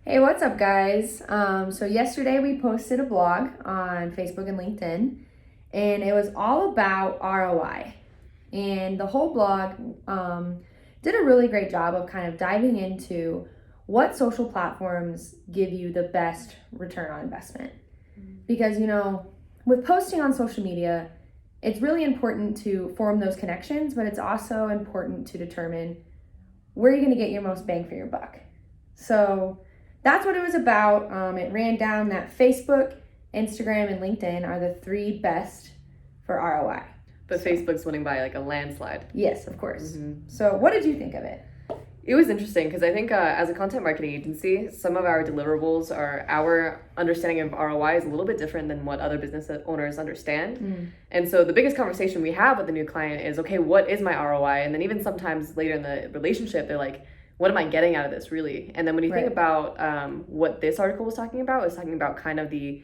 Hey, what's up, guys? So yesterday we posted a blog on Facebook and LinkedIn, and it was all about ROI. And the whole blog did a really great job of kind of diving into what social platforms give you the best return on investment. Because, with posting on social media, it's really important to form those connections, but it's also important to determine where you're going to get your most bang for your buck. So that's what it was about. It ran down that Facebook, Instagram, and LinkedIn are the three best for ROI. But Facebook's winning by like a landslide. Yes, of course. So what did you think of it? It was interesting because I think as a content marketing agency, some of our deliverables are our understanding of ROI is a little bit different than what other business owners understand. And so the biggest conversation we have with the new client is, okay, what is my ROI? And then even sometimes later in the relationship, they're like, what am I getting out of this really? And then when you think about what this article was talking about kind of the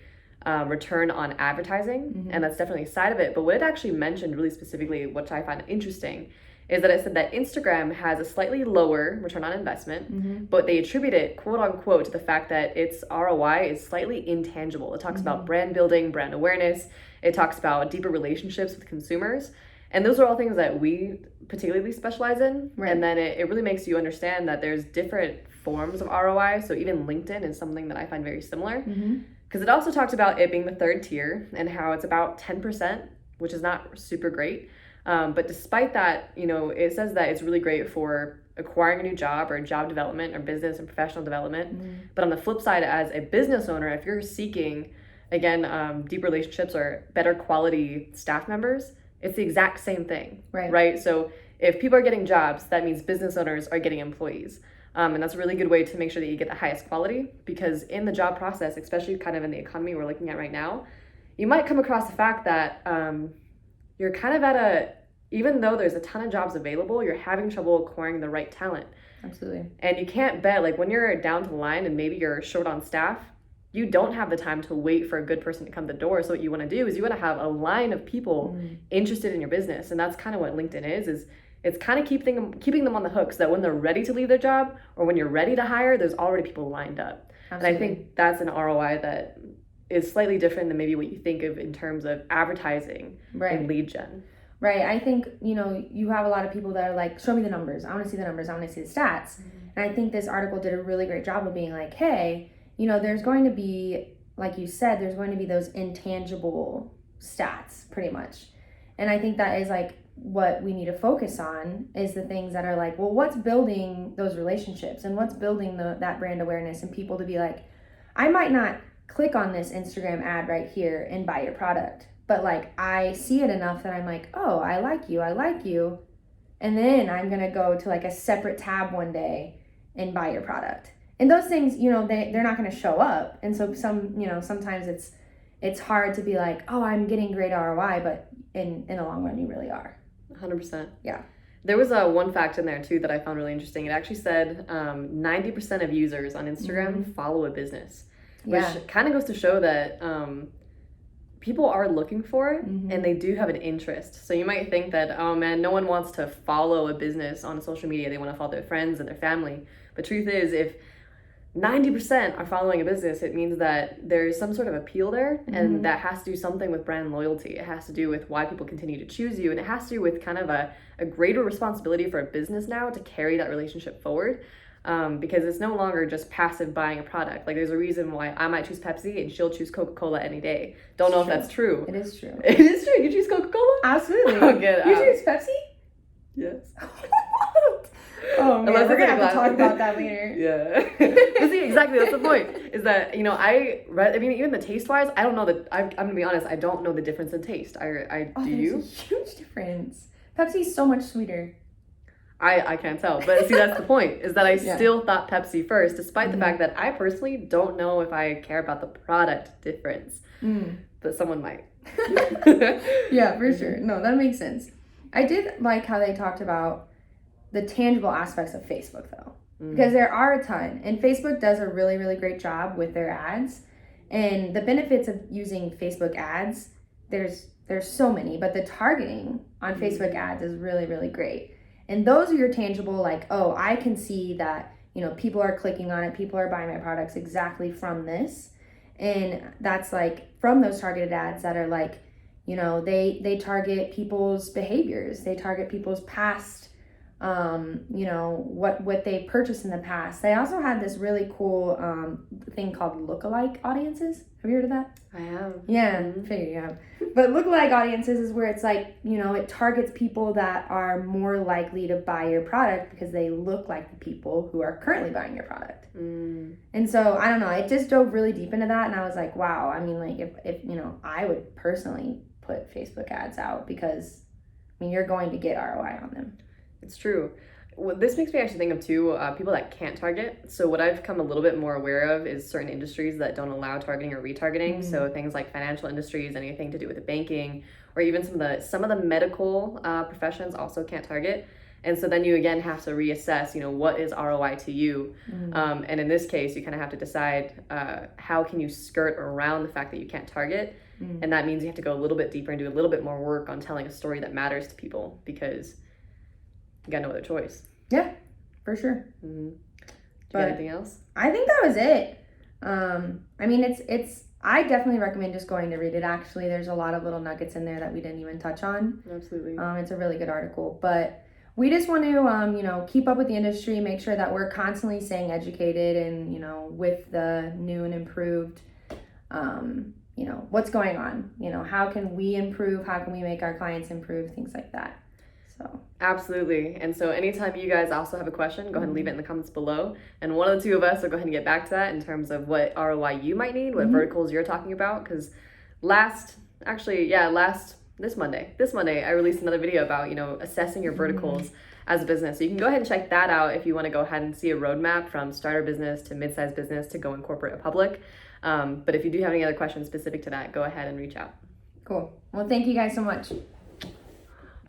return on advertising. And that's definitely a side of it. But what it actually mentioned really specifically, which I find interesting, is that it said that Instagram has a slightly lower return on investment, but they attribute it, quote unquote, to the fact that its ROI is slightly intangible. It talks about brand building, brand awareness. It talks about deeper relationships with consumers. And those are all things that we particularly specialize in. And then it really makes you understand that there's different forms of ROI. So even LinkedIn is something that I find very similar. Because it also talks about it being the third tier and how it's about 10%, which is not super great. But despite that, it says that it's really great for acquiring a new job or job development or business and professional development. But on the flip side, as a business owner, if you're seeking, again, deep relationships or better quality staff members, it's the exact same thing, right? So if people are getting jobs, that means business owners are getting employees. And that's a really good way to make sure that you get the highest quality, because in the job process, especially kind of in the economy we're looking at right now, you might come across the fact that you're kind of even though there's a ton of jobs available, you're having trouble acquiring the right talent. Absolutely. And you can't bet, like when you're down to the line and maybe you're short on staff, you don't have the time to wait for a good person to come to the door. So what you want to do is you want to have a line of people interested in your business. And that's kind of what LinkedIn is it's kind of keeping them on the hook so that when they're ready to leave their job or when you're ready to hire, there's already people lined up. Absolutely. And I think that's an ROI that is slightly different than maybe what you think of in terms of advertising and lead gen. Right. I think, you have a lot of people that are like, show me the numbers. I want to see the numbers. I want to see the stats. And I think this article did a really great job of being like, hey, there's going to be, like you said, there's going to be those intangible stats pretty much. And I think that is like what we need to focus on is the things that are like, well, what's building those relationships and what's building that brand awareness and people to be like, I might not click on this Instagram ad right here and buy your product, but like I see it enough that I'm like, oh, I like you. And then I'm going to go to like a separate tab one day and buy your product. And those things, they're not going to show up. And so sometimes it's hard to be like, oh, I'm getting great ROI, but in the long run, you really are. 100%. Yeah. There was one fact in there too that I found really interesting. It actually said 90% of users on Instagram follow a business, which kind of goes to show that people are looking for it and they do have an interest. So you might think that, oh man, no one wants to follow a business on social media. They want to follow their friends and their family. But truth is, if 90% are following a business, it means that there's some sort of appeal there, and that has to do something with brand loyalty. It has to do with why people continue to choose you, and it has to do with kind of a greater responsibility for a business now to carry that relationship forward, because it's no longer just passive buying a product. Like there's a reason why I might choose Pepsi and she'll choose Coca-Cola any day. Don't know if that's true. It is true. It is true. You choose Coca-Cola? Absolutely. Oh, get out. You choose Pepsi? Yes. Oh man, we're gonna have to talk about that later. Yeah. But see, exactly, that's the point. Is that, even the taste wise, I don't know that, I'm gonna be honest, I don't know the difference in taste. Do you? There's a huge difference. Pepsi's so much sweeter. I can't tell. But see, that's the point, is that I still thought Pepsi first, despite the fact that I personally don't know if I care about the product difference. But someone might. Yeah, for sure. No, that makes sense. I did like how they talked about the tangible aspects of Facebook though, because there are a ton, and Facebook does a really, really great job with their ads, and the benefits of using Facebook ads, there's so many, but the targeting on Facebook ads is really, really great. And those are your tangible, like, oh, I can see that people are clicking on it, people are buying my products exactly from this. And that's like from those targeted ads that are like, they target people's behaviors, they target people's past, what they purchased in the past. They also had this really cool thing called lookalike audiences. Have you heard of that? I have. Yeah, I figured you have. But lookalike audiences is where it's like, it targets people that are more likely to buy your product because they look like the people who are currently buying your product. And so, I don't know, it just dove really deep into that, and I was like, wow, I mean, like, if I would personally put Facebook ads out because, you're going to get ROI on them. It's true. Well, this makes me actually think of two people that can't target. So what I've come a little bit more aware of is certain industries that don't allow targeting or retargeting. So things like financial industries, anything to do with the banking, or even some of the medical professions also can't target. And so then you again have to reassess, what is ROI to you? And in this case, you kind of have to decide how can you skirt around the fact that you can't target. And that means you have to go a little bit deeper and do a little bit more work on telling a story that matters to people, because you got no other choice. Yeah, for sure. Do you got anything else? I think that was it. I definitely recommend just going to read it. Actually, there's a lot of little nuggets in there that we didn't even touch on. Absolutely. It's a really good article, but we just want to, keep up with the industry, make sure that we're constantly staying educated and, with the new and improved, what's going on, how can we improve, how can we make our clients improve, things like that. So absolutely. And so anytime you guys also have a question, go ahead and leave it in the comments below, and one of the two of us will go ahead and get back to that in terms of what ROI you might need, what verticals you're talking about. Because this Monday I released another video about assessing your verticals as a business. So you can go ahead and check that out if you want to go ahead and see a roadmap from starter business to mid-sized business to go in corporate or public. But if you do have any other questions specific to that, go ahead and reach out. Cool. Well, thank you guys so much.